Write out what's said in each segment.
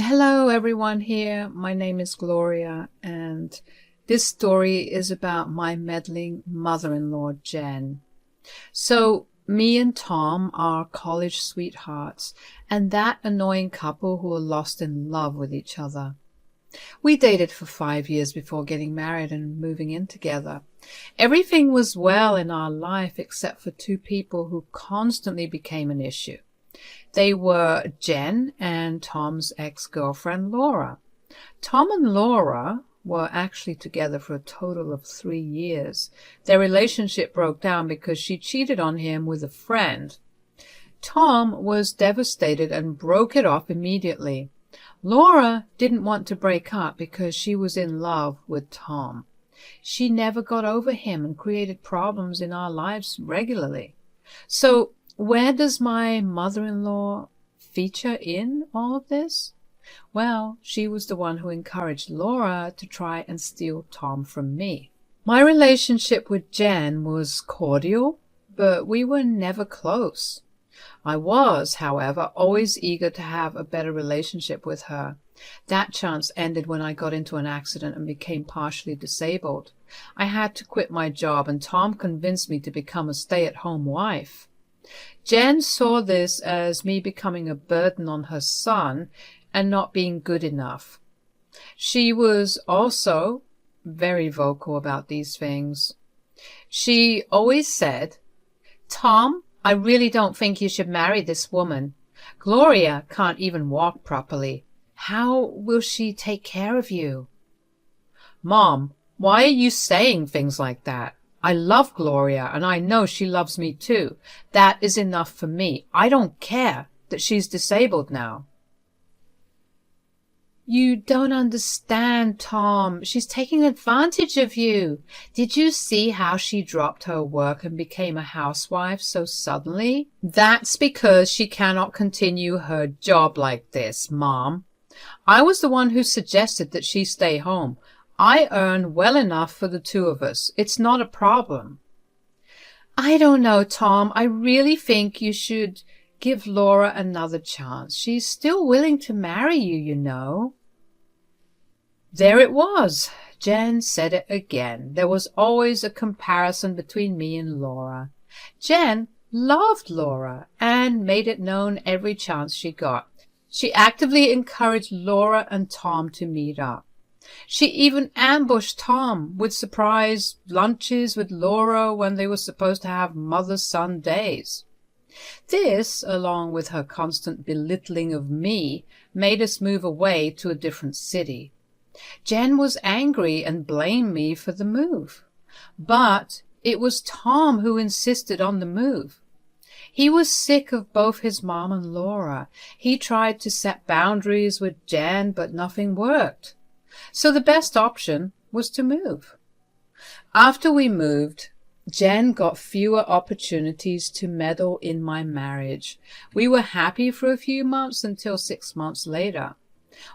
Hello everyone here. My name is Gloria and this story is about my meddling mother-in-law Jen. So me and Tom are college sweethearts and that annoying couple who are lost in love with each other. We dated for 5 years before getting married and moving in together. Everything was well in our life except for two people who constantly became an issue. They were Jen and Tom's ex-girlfriend, Laura. Tom and Laura were actually together for a total of 3 years. Their relationship broke down because she cheated on him with a friend. Tom was devastated and broke it off immediately. Laura didn't want to break up because she was in love with Tom. She never got over him and created problems in our lives regularly. So, where does my mother-in-law feature in all of this? Well, she was the one who encouraged Laura to try and steal Tom from me. My relationship with Jen was cordial, but we were never close. I was, however, always eager to have a better relationship with her. That chance ended when I got into an accident and became partially disabled. I had to quit my job, and Tom convinced me to become a stay-at-home wife. Jen saw this as me becoming a burden on her son and not being good enough. She was also very vocal about these things. She always said, "Tom, I really don't think you should marry this woman. Gloria can't even walk properly. How will she take care of you?" "Mom, why are you saying things like that? I love Gloria, and I know she loves me too. That is enough for me. I don't care that she's disabled now." "You don't understand, Tom. She's taking advantage of you. Did you see how she dropped her work and became a housewife so suddenly?" "That's because she cannot continue her job like this, Mom. I was the one who suggested that she stay home. I earn well enough for the two of us. It's not a problem." "I don't know, Tom. I really think you should give Laura another chance. She's still willing to marry you, you know." There it was. Jen said it again. There was always a comparison between me and Laura. Jen loved Laura and made it known every chance she got. She actively encouraged Laura and Tom to meet up. She even ambushed Tom with surprise lunches with Laura when they were supposed to have mother-son days. This, along with her constant belittling of me, made us move away to a different city. Jen was angry and blamed me for the move. But it was Tom who insisted on the move. He was sick of both his mom and Laura. He tried to set boundaries with Jen, but nothing worked. So the best option was to move. After we moved, Jen got fewer opportunities to meddle in my marriage. We were happy for a few months until 6 months later.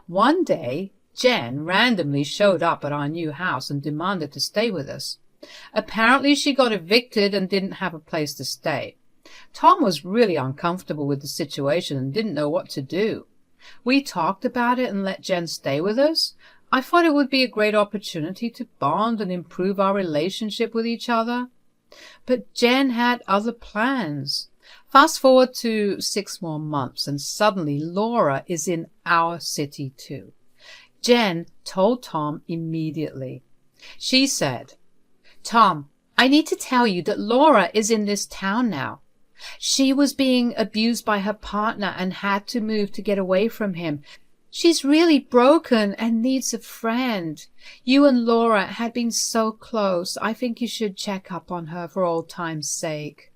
One day, Jen randomly showed up at our new house and demanded to stay with us. Apparently she got evicted and didn't have a place to stay. Tom was really uncomfortable with the situation and didn't know what to do. We talked about it and let Jen stay with us. I thought it would be a great opportunity to bond and improve our relationship with each other. But Jen had other plans. Fast forward to 6 more months and suddenly Laura is in our city too. Jen told Tom immediately. She said, "Tom, I need to tell you that Laura is in this town now. She was being abused by her partner and had to move to get away from him. She's really broken and needs a friend. You and Laura had been so close. I think you should check up on her for old time's sake."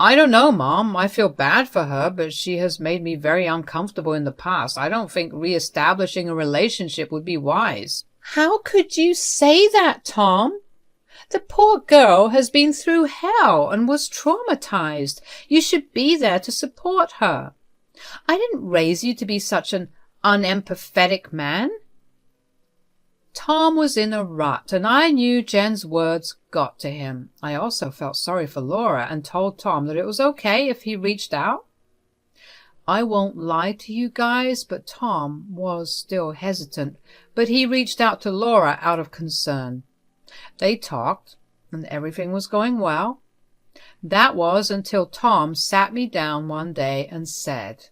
"I don't know, Mom. I feel bad for her, but she has made me very uncomfortable in the past. I don't think re-establishing a relationship would be wise." "How could you say that, Tom? The poor girl has been through hell and was traumatized. You should be there to support her. I didn't raise you to be such an unempathetic man." Tom was in a rut, and I knew Jen's words got to him. I also felt sorry for Laura and told Tom that it was okay if he reached out. I won't lie to you guys, but Tom was still hesitant, but he reached out to Laura out of concern. They talked, and everything was going well. That was until Tom sat me down one day and said,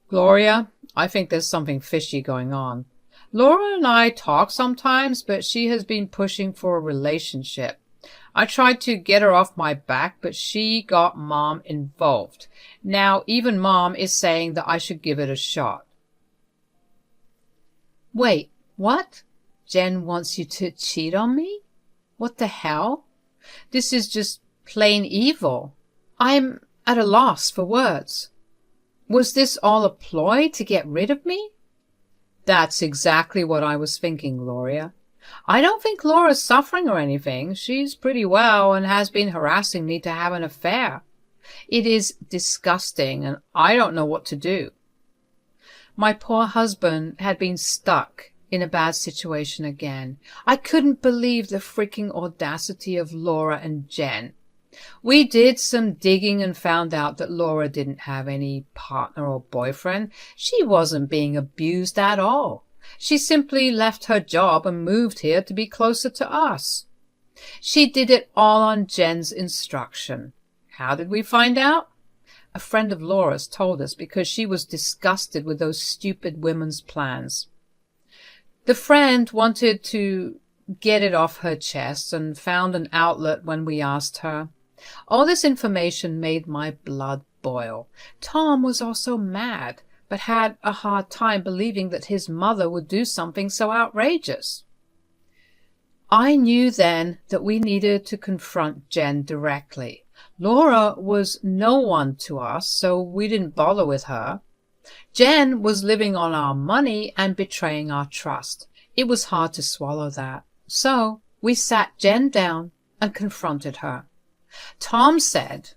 "Gloria, I think there's something fishy going on. Laura and I talk sometimes, but she has been pushing for a relationship. I tried to get her off my back, but she got Mom involved. Now even Mom is saying that I should give it a shot." Wait, what? Jen wants you to cheat on me? What the hell? This is just plain evil. I'm at a loss for words. Was this all a ploy to get rid of me? That's exactly what I was thinking, Gloria. I don't think Laura's suffering or anything. She's pretty well and has been harassing me to have an affair. It is disgusting, and I don't know what to do. My poor husband had been stuck in a bad situation again. I couldn't believe the freaking audacity of Laura and Jen. We did some digging and found out that Laura didn't have any partner or boyfriend. She wasn't being abused at all. She simply left her job and moved here to be closer to us. She did it all on Jen's instruction. How did we find out? A friend of Laura's told us because she was disgusted with those stupid women's plans. The friend wanted to get it off her chest and found an outlet when we asked her. All this information made my blood boil. Tom was also mad, but had a hard time believing that his mother would do something so outrageous. I knew then that we needed to confront Jen directly. Laura was no one to us, so we didn't bother with her. Jen was living on our money and betraying our trust. It was hard to swallow that. So we sat Jen down and confronted her. Tom said,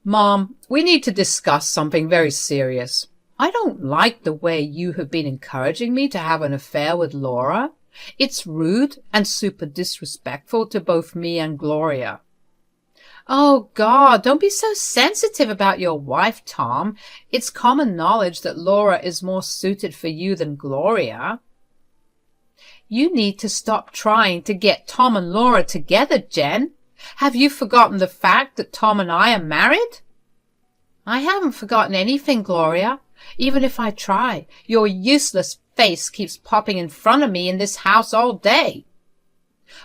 "Mom, we need to discuss something very serious. I don't like the way you have been encouraging me to have an affair with Laura. It's rude and super disrespectful to both me and Gloria." "Oh, God, don't be so sensitive about your wife, Tom. It's common knowledge that Laura is more suited for you than Gloria." "You need to stop trying to get Tom and Laura together, Jen. Have you forgotten the fact that Tom and I are married?" "I haven't forgotten anything, Gloria. Even if I try, your useless face keeps popping in front of me in this house all day."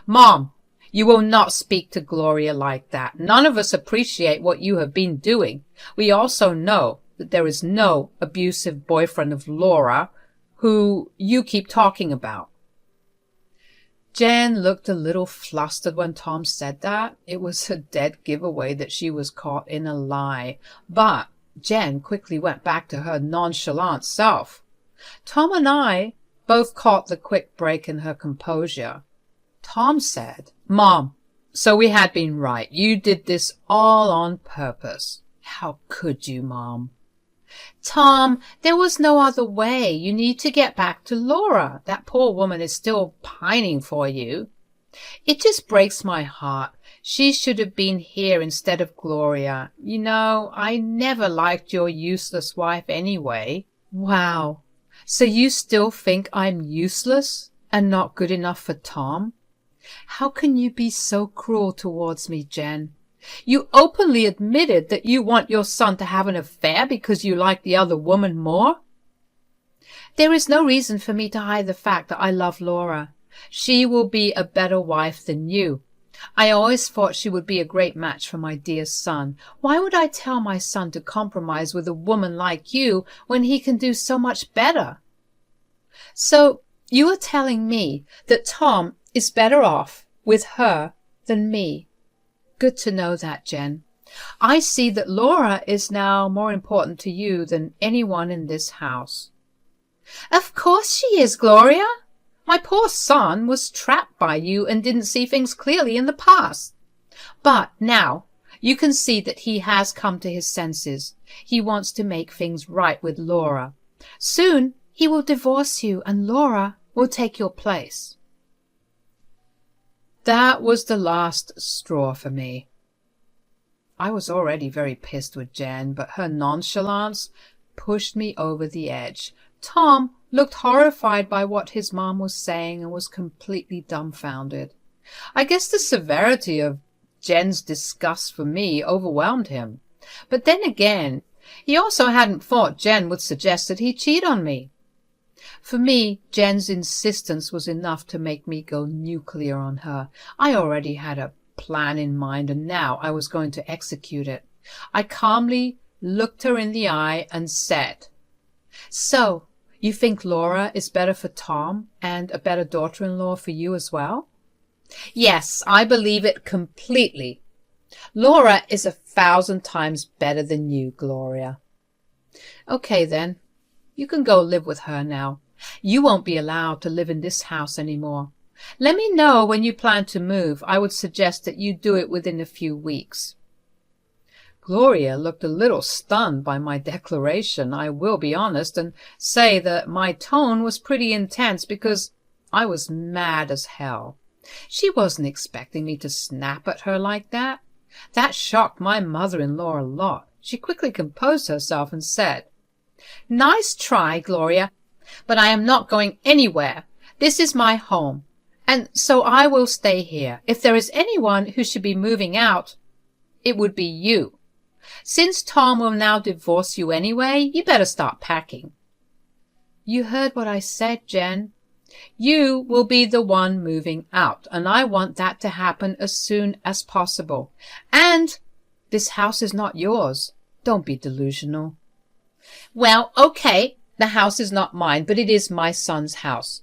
"Mom, you will not speak to Gloria like that. None of us appreciate what you have been doing. We also know that there is no abusive boyfriend of Laura who you keep talking about." Jen looked a little flustered when Tom said that. It was a dead giveaway that she was caught in a lie. But Jen quickly went back to her nonchalant self. Tom and I both caught the quick break in her composure. Tom said, "Mom, so we had been right. You did this all on purpose." "How could you, Mom?" "Tom, there was no other way. You need to get back to Laura. That poor woman is still pining for you." "It just breaks my heart. She should have been here instead of Gloria. You know, I never liked your useless wife anyway." "Wow. So you still think I'm useless and not good enough for Tom? How can you be so cruel towards me, Jen? You openly admitted that you want your son to have an affair because you like the other woman more." "There is no reason for me to hide the fact that I love Laura. She will be a better wife than you. I always thought she would be a great match for my dear son. Why would I tell my son to compromise with a woman like you when he can do so much better?" "So you are telling me that Tom is better off with her than me? Good to know that, Jen. I see that Laura is now more important to you than anyone in this house." "Of course she is, Gloria. My poor son was trapped by you and didn't see things clearly in the past. But now you can see that he has come to his senses. He wants to make things right with Laura. Soon he will divorce you and Laura will take your place." That was the last straw for me. I was already very pissed with Jen, but her nonchalance pushed me over the edge. Tom looked horrified by what his mom was saying and was completely dumbfounded. I guess the severity of Jen's disgust for me overwhelmed him. But then again, he also hadn't thought Jen would suggest that he cheat on me. For me, Jen's insistence was enough to make me go nuclear on her. I already had a plan in mind, and now I was going to execute it. I calmly looked her in the eye and said, "So, you think Laura is better for Tom and a better daughter-in-law for you as well?" "Yes, I believe it completely. Laura is 1,000 times better than you, Gloria." "Okay, then. You can go live with her now. You won't be allowed to live in this house anymore. Let me know when you plan to move. I would suggest that you do it within a few weeks." Gloria looked a little stunned by my declaration, I will be honest, and say that my tone was pretty intense because I was mad as hell. She wasn't expecting me to snap at her like that. That shocked my mother-in-law a lot. She quickly composed herself and said, "Nice try, Gloria, but I am not going anywhere. This is my home, and so I will stay here. If there is anyone who should be moving out, it would be you. Since Tom will now divorce you anyway, you better start packing." "You heard what I said, Jen. You will be the one moving out, and I want that to happen as soon as possible. And this house is not yours. Don't be delusional." "Well, okay, the house is not mine, but it is my son's house.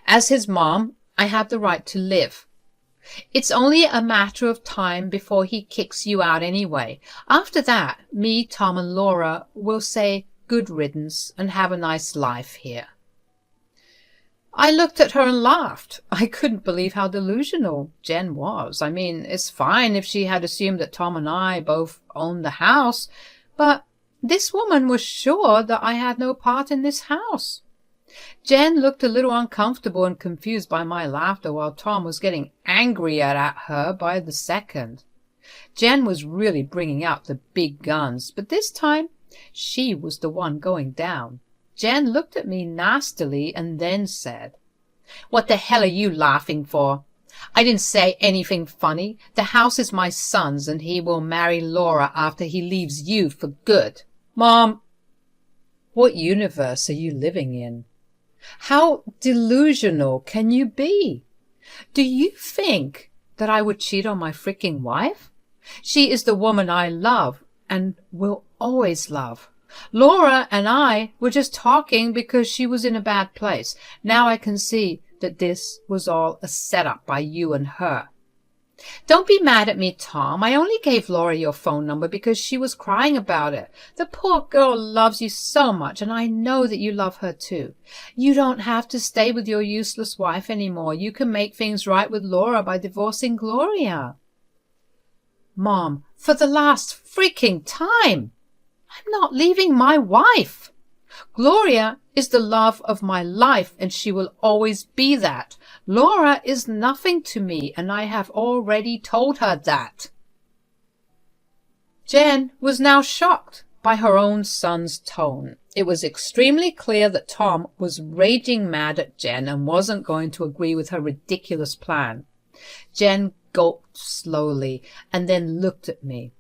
As his mom, I have the right to live. It's only a matter of time before he kicks you out anyway. After that, me, Tom, and Laura will say good riddance and have a nice life here." I looked at her and laughed. I couldn't believe how delusional Jen was. I mean, it's fine if she had assumed that Tom and I both owned the house, but this woman was sure that I had no part in this house. Jen looked a little uncomfortable and confused by my laughter, while Tom was getting angrier at her by the second. Jen was really bringing out the big guns, but this time she was the one going down. Jen looked at me nastily and then said, "What the hell are you laughing for? I didn't say anything funny. The house is my son's, and he will marry Laura after he leaves you for good." "Mom, what universe are you living in? How delusional can you be? Do you think that I would cheat on my freaking wife? She is the woman I love and will always love. Laura and I were just talking because she was in a bad place. Now I can see that this was all a setup by you and her. Don't be mad at me, Tom. I only gave Laura your phone number because she was crying about it. The poor girl loves you so much, and I know that you love her too. You don't have to stay with your useless wife anymore. You can make things right with Laura by divorcing Gloria." "Mom, for the last freaking time, I'm not leaving my wife. Gloria is the love of my life, and she will always be that. Laura is nothing to me, and I have already told her that." Jen was now shocked by her own son's tone. It was extremely clear that Tom was raging mad at Jen and wasn't going to agree with her ridiculous plan. Jen gulped slowly and then looked at me.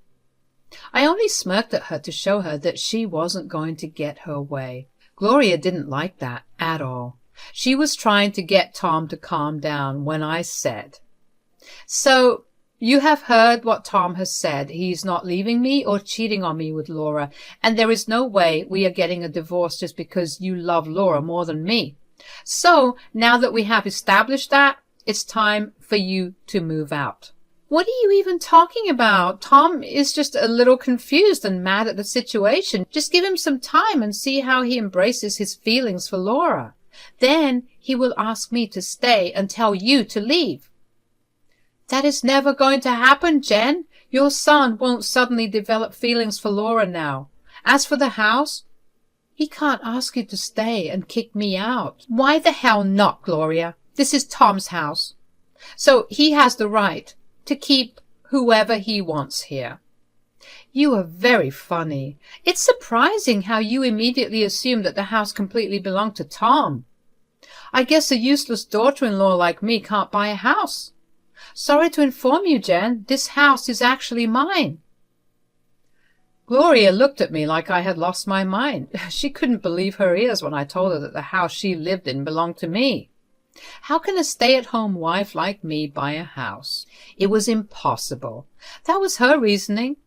I only smirked at her to show her that she wasn't going to get her way. Gloria didn't like that at all. She was trying to get Tom to calm down when I said, "So you have heard what Tom has said. He's not leaving me or cheating on me with Laura, and there is no way we are getting a divorce just because you love Laura more than me. So now that we have established that, it's time for you to move out." "What are you even talking about? Tom is just a little confused and mad at the situation. Just give him some time and see how he embraces his feelings for Laura. Then he will ask me to stay and tell you to leave." "That is never going to happen, Jen. Your son won't suddenly develop feelings for Laura now. As for the house, he can't ask you to stay and kick me out." "Why the hell not, Gloria? This is Tom's house, so he has the right to keep whoever he wants here. You are very funny. It's surprising how you immediately assumed that the house completely belonged to Tom. I guess a useless daughter-in-law like me can't buy a house. Sorry to inform you, Jen, this house is actually mine. Gloria looked at me like I had lost my mind. She couldn't believe her ears when I told her that the house she lived in belonged to me. How can a stay-at-home wife like me buy a house? It was impossible. That was her reasoning.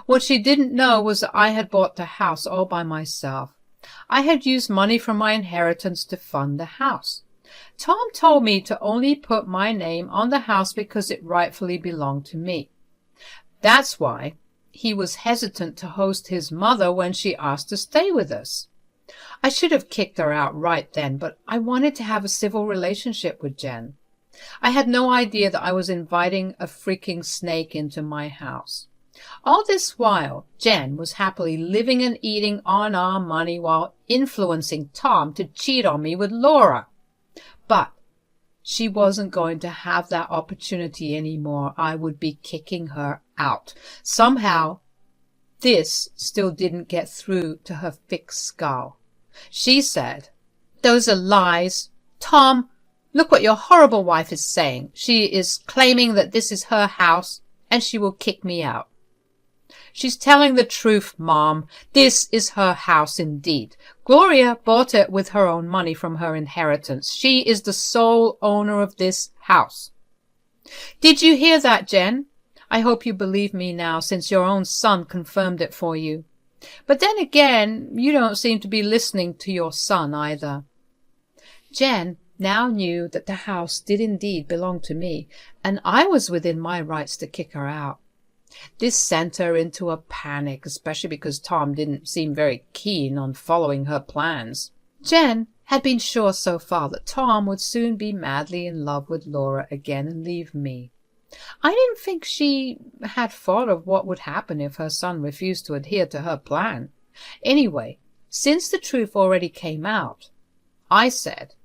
What she didn't know was that I had bought the house all by myself. I had used money from my inheritance to fund the house. Tom told me to only put my name on the house because it rightfully belonged to me. That's why he was hesitant to host his mother when she asked to stay with us. I should have kicked her out right then, but I wanted to have a civil relationship with Jen. I had no idea that I was inviting a freaking snake into my house. All this while, Jen was happily living and eating on our money while influencing Tom to cheat on me with Laura. But she wasn't going to have that opportunity anymore. I would be kicking her out. Somehow, this still didn't get through to her thick skull. She said, "Those are lies. Tom, look what your horrible wife is saying. She is claiming that this is her house, and she will kick me out." "She's telling the truth, Mom. This is her house indeed. Gloria bought it with her own money from her inheritance. She is the sole owner of this house." "Did you hear that, Jen? I hope you believe me now, since your own son confirmed it for you. But then again, you don't seem to be listening to your son either." Jen now knew that the house did indeed belong to me, and I was within my rights to kick her out. This sent her into a panic, especially because Tom didn't seem very keen on following her plans. Jen had been sure so far that Tom would soon be madly in love with Laura again and leave me. I didn't think she had thought of what would happen if her son refused to adhere to her plan. Anyway, since the truth already came out, I said,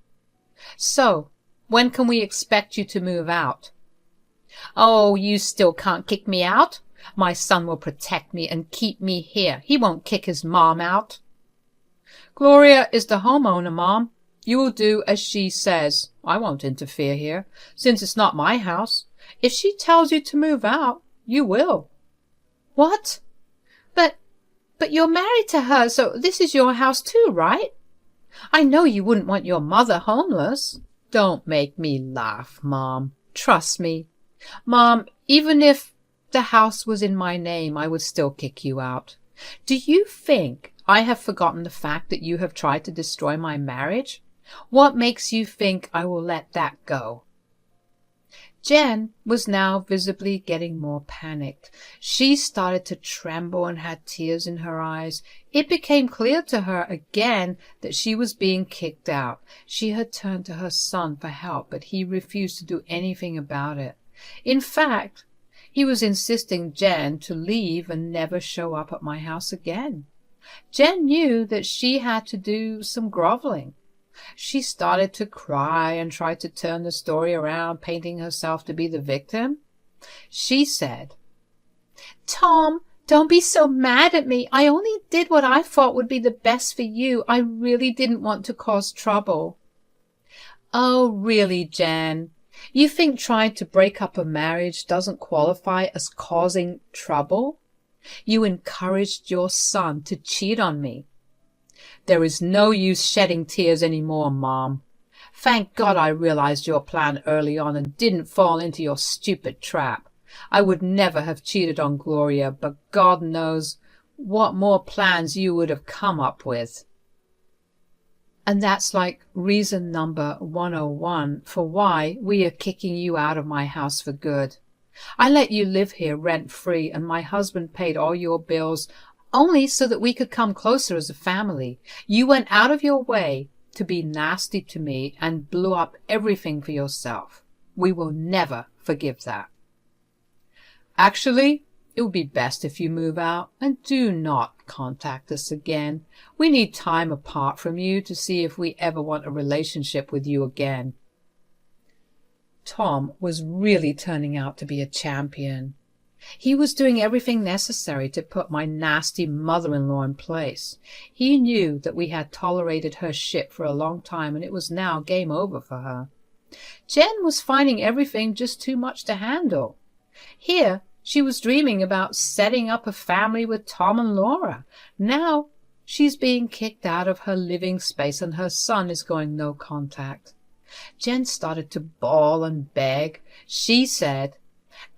"So, when can we expect you to move out?" "Oh, you still can't kick me out. My son will protect me and keep me here. He won't kick his mom out." "Gloria is the homeowner, Mom. You will do as she says. I won't interfere here, since it's not my house. If she tells you to move out, you will." "What? But you're married to her, so this is your house too, right? I know you wouldn't want your mother homeless." "Don't make me laugh, Mom. Trust me. Mom, even if the house was in my name, I would still kick you out. Do you think I have forgotten the fact that you have tried to destroy my marriage? What makes you think I will let that go?" Jen was now visibly getting more panicked. She started to tremble and had tears in her eyes. It became clear to her again that she was being kicked out. She had turned to her son for help, but he refused to do anything about it. In fact, he was insisting Jen to leave and never show up at my house again. Jen knew that she had to do some groveling. She started to cry and tried to turn the story around, painting herself to be the victim. She said, "Tom, don't be so mad at me. I only did what I thought would be the best for you. I really didn't want to cause trouble." "Oh, really, Jen? You think trying to break up a marriage doesn't qualify as causing trouble? You encouraged your son to cheat on me." "There is no use shedding tears any more, Mom. Thank God I realized your plan early on and didn't fall into your stupid trap. I would never have cheated on Gloria, but God knows what more plans you would have come up with." And that's like reason number 101 for why we are kicking you out of my house for good. I let you live here rent-free, and my husband paid all your bills only so that we could come closer as a family. You went out of your way to be nasty to me and blew up everything for yourself. We will never forgive that. Actually, it would be best if you move out and do not contact us again. We need time apart from you to see if we ever want a relationship with you again. Tom was really turning out to be a champion. He was doing everything necessary to put my nasty mother-in-law in place. He knew that we had tolerated her shit for a long time, and it was now game over for her. Jen was finding everything just too much to handle. Here, she was dreaming about setting up a family with Tom and Laura. Now, she's being kicked out of her living space, and her son is going no contact. Jen started to bawl and beg. She said,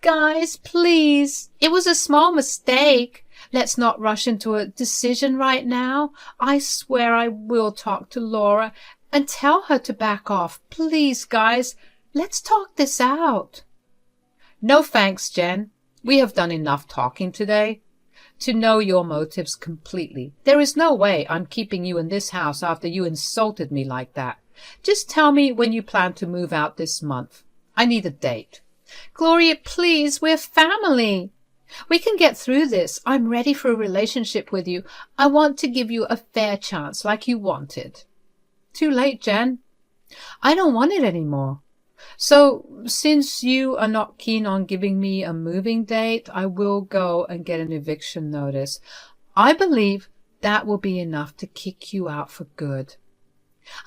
"Guys, please, it was a small mistake. Let's not rush into a decision right now. I swear I will talk to Laura and tell her to back off. Please, guys, let's talk this out." "No thanks, Jen. We have done enough talking today to know your motives completely. There is no way I'm keeping you in this house after you insulted me like that. Just tell me when you plan to move out this month. I need a date." "Gloria, please, we're family. We can get through this. I'm ready for a relationship with you. I want to give you a fair chance like you wanted." "Too late, Jen. I don't want it anymore. So, since you are not keen on giving me a moving date, I will go and get an eviction notice. I believe that will be enough to kick you out for good."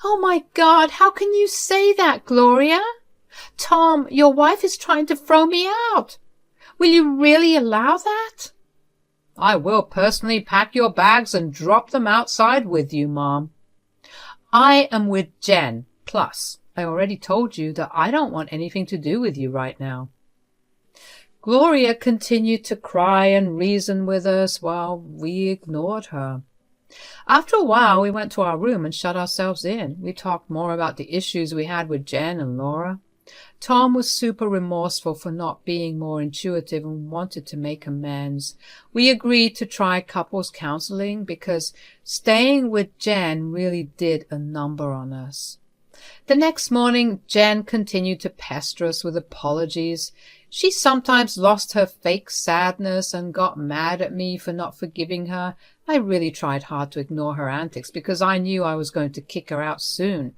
"Oh my God, how can you say that, Gloria? Tom, your wife is trying to throw me out. Will you really allow that?" "I will personally pack your bags and drop them outside with you, Mom. I am with Jen. Plus, I already told you that I don't want anything to do with you right now." Gloria continued to cry and reason with us while we ignored her. After a while, we went to our room and shut ourselves in. We talked more about the issues we had with Jen and Laura. Tom was super remorseful for not being more intuitive and wanted to make amends. We agreed to try couples counseling because staying with Jen really did a number on us. The next morning, Jen continued to pester us with apologies. She sometimes lost her fake sadness and got mad at me for not forgiving her. I really tried hard to ignore her antics because I knew I was going to kick her out soon.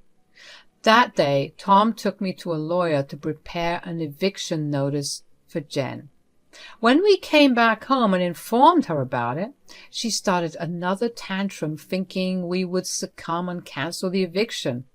That day, Tom took me to a lawyer to prepare an eviction notice for Jen. When we came back home and informed her about it, she started another tantrum thinking we would succumb and cancel the eviction.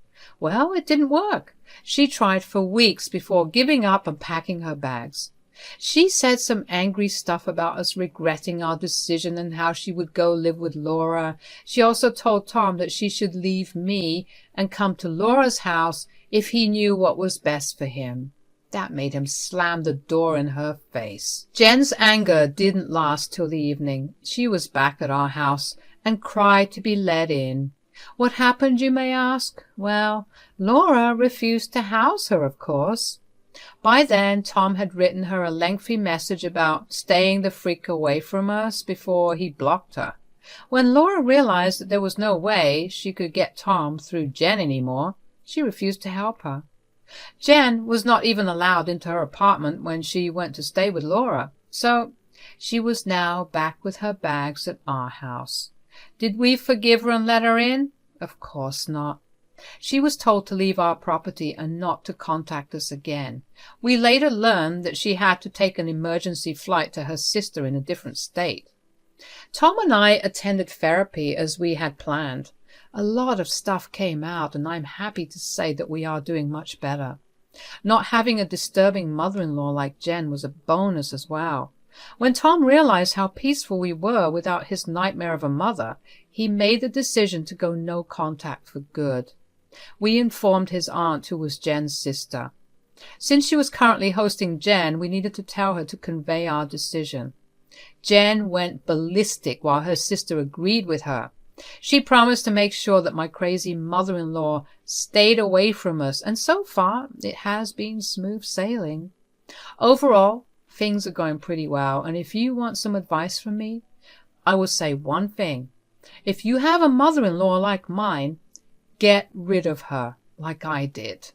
Well, it didn't work. She tried for weeks before giving up and packing her bags. She said some angry stuff about us regretting our decision and how she would go live with Laura. She also told Tom that she should leave me and come to Laura's house if he knew what was best for him. That made him slam the door in her face. Jen's anger didn't last till the evening. She was back at our house and cried to be let in. What happened, you may ask? Well, Laura refused to house her, of course. By then, Tom had written her a lengthy message about staying the freak away from us before he blocked her. When Laura realized that there was no way she could get Tom through Jen anymore, she refused to help her. Jen was not even allowed into her apartment when she went to stay with Laura, so she was now back with her bags at our house. Did we forgive her and let her in? Of course not. She was told to leave our property and not to contact us again. We later learned that she had to take an emergency flight to her sister in a different state. Tom and I attended therapy as we had planned. A lot of stuff came out, and I'm happy to say that we are doing much better. Not having a disturbing mother-in-law like Jen was a bonus as well. When Tom realized how peaceful we were without his nightmare of a mother, he made the decision to go no contact for good. We informed his aunt, who was Jen's sister. Since she was currently hosting Jen, we needed to tell her to convey our decision. Jen went ballistic while her sister agreed with her. She promised to make sure that my crazy mother-in-law stayed away from us, and so far it has been smooth sailing. Overall, things are going pretty well, and if you want some advice from me, I will say one thing. If you have a mother-in-law like mine, get rid of her like I did.